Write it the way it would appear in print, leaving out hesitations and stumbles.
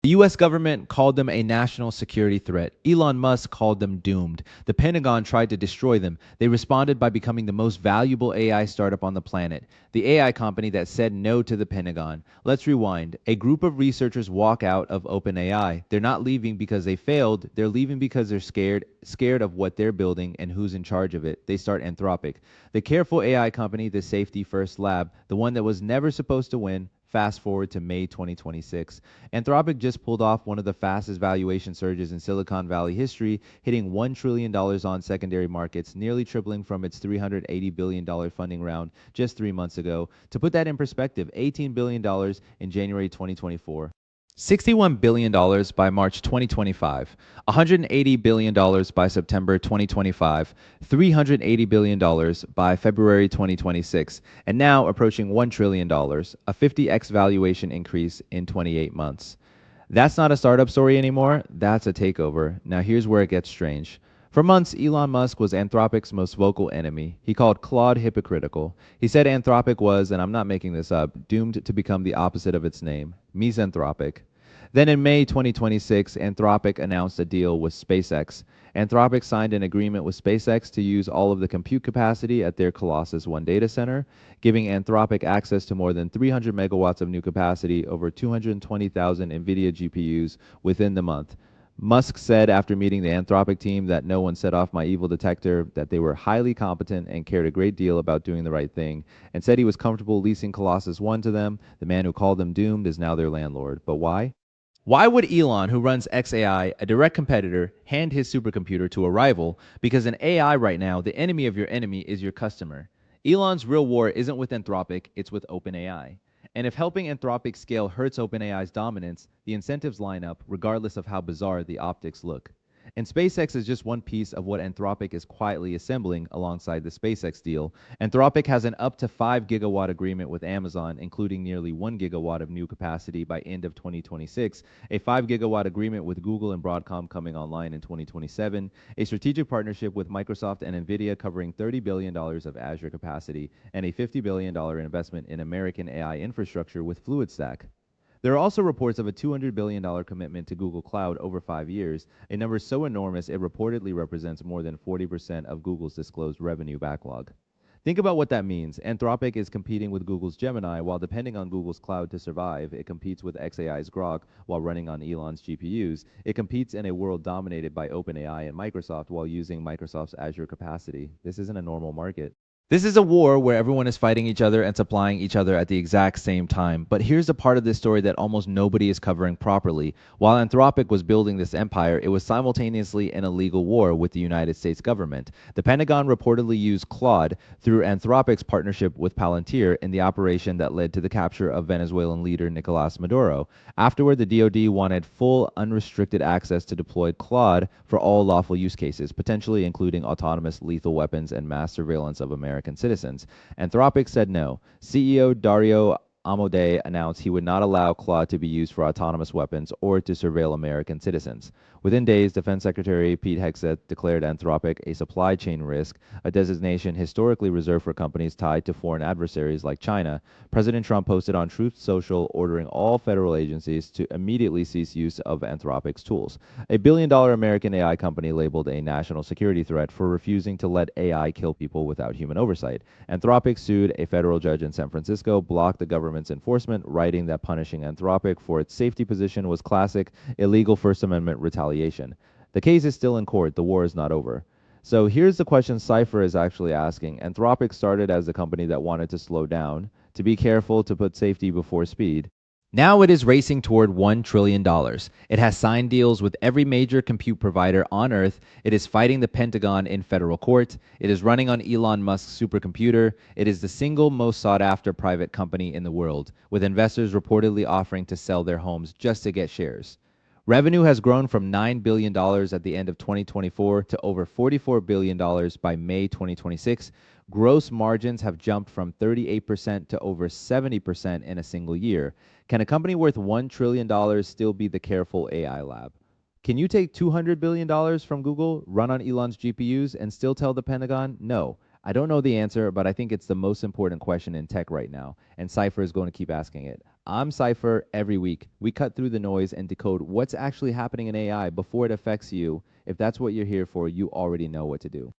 The US government called them a national security threat. Elon Musk called them doomed. The Pentagon tried to destroy them. They responded by becoming the most valuable AI startup on the planet, the AI company that said no to the Pentagon. Let's rewind. A group of researchers walk out of OpenAI. They're not leaving because they failed. They're leaving because they're scared of what they're building and who's in charge of it. They start Anthropic, the careful AI company, the safety first lab, the one that was never supposed to win. Fast forward to May 2026. Anthropic just pulled off one of the fastest valuation surges in Silicon Valley history, hitting $1 trillion on secondary markets, nearly tripling from its $380 billion funding round just 3 months ago. To put that in perspective, $18 billion in January 2024. $61 billion by March 2025, $180 billion by September 2025, $380 billion by February 2026, and now approaching $1 trillion, a 50x valuation increase in 28 months. That's not a startup story anymore, that's a takeover. Now here's where it gets strange. For months, Elon Musk was Anthropic's most vocal enemy. He called Claude hypocritical. He said Anthropic was, and I'm not making this up, doomed to become the opposite of its name, misanthropic. Then in May 2026, Anthropic announced a deal with SpaceX. Anthropic signed an agreement with SpaceX to use all of the compute capacity at their Colossus 1 data center, giving Anthropic access to more than 300 megawatts of new capacity, over 220,000 NVIDIA GPUs within the month. Musk said after meeting the Anthropic team that no one set off my evil detector, that they were highly competent and cared a great deal about doing the right thing, and said he was comfortable leasing Colossus 1 to them. The man who called them doomed is now their landlord. But why? Why would Elon, who runs xAI, a direct competitor, hand his supercomputer to a rival? Because in AI right now, the enemy of your enemy is your customer. Elon's real war isn't with Anthropic, it's with OpenAI. And if helping Anthropic scale hurts OpenAI's dominance, the incentives line up regardless of how bizarre the optics look. And SpaceX is just one piece of what Anthropic is quietly assembling alongside the SpaceX deal. Anthropic has an up to 5 gigawatt agreement with Amazon, including nearly 1 gigawatt of new capacity by end of 2026, a 5 gigawatt agreement with Google and Broadcom coming online in 2027, a strategic partnership with Microsoft and NVIDIA covering $30 billion of Azure capacity, and a $50 billion investment in American AI infrastructure with FluidStack. There are also reports of a $200 billion commitment to Google Cloud over 5 years, a number so enormous it reportedly represents more than 40% of Google's disclosed revenue backlog. Think about what that means. Anthropic is competing with Google's Gemini while depending on Google's cloud to survive. It competes with xAI's Grok while running on Elon's GPUs. It competes in a world dominated by OpenAI and Microsoft while using Microsoft's Azure capacity. This isn't a normal market. This is a war where everyone is fighting each other and supplying each other at the exact same time. But here's the part of this story that almost nobody is covering properly. While Anthropic was building this empire, it was simultaneously in a legal war with the United States government. The Pentagon reportedly used Claude through Anthropic's partnership with Palantir in the operation that led to the capture of Venezuelan leader Nicolás Maduro. Afterward, the DoD wanted full, unrestricted access to deploy Claude for all lawful use cases, potentially including autonomous lethal weapons and mass surveillance of American citizens. Anthropic said no. CEO Dario Amodei announced he would not allow Claude to be used for autonomous weapons or to surveil American citizens. Within days, Defense Secretary Pete Hegseth declared Anthropic a supply chain risk, a designation historically reserved for companies tied to foreign adversaries like China. President Trump posted on Truth Social ordering all federal agencies to immediately cease use of Anthropic's tools. A billion-dollar American AI company labeled a national security threat for refusing to let AI kill people without human oversight. Anthropic sued a federal judge in San Francisco, blocked the government's enforcement, writing that punishing Anthropic for its safety position was classic, illegal First Amendment retaliation. The case is still in court. The war is not over. So here's the question Cypher is actually asking. Anthropic started as a company that wanted to slow down, to be careful, to put safety before speed. Now it is racing toward $1 trillion. It has signed deals with every major compute provider on Earth. It is fighting the Pentagon in federal court. It is running on Elon Musk's supercomputer. It is the single most sought after private company in the world, with investors reportedly offering to sell their homes just to get shares. Revenue has grown from $9 billion at the end of 2024 to over $44 billion by May 2026. Gross margins have jumped from 38% to over 70% in a single year. Can a company worth $1 trillion still be the careful AI lab? Can you take $200 billion from Google, run on Elon's GPUs, and still tell the Pentagon no? I don't know the answer, but I think it's the most important question in tech right now, and Cypher is going to keep asking it. I'm Cypher every week. We cut through the noise and decode what's actually happening in AI before it affects you. If that's what you're here for, you already know what to do.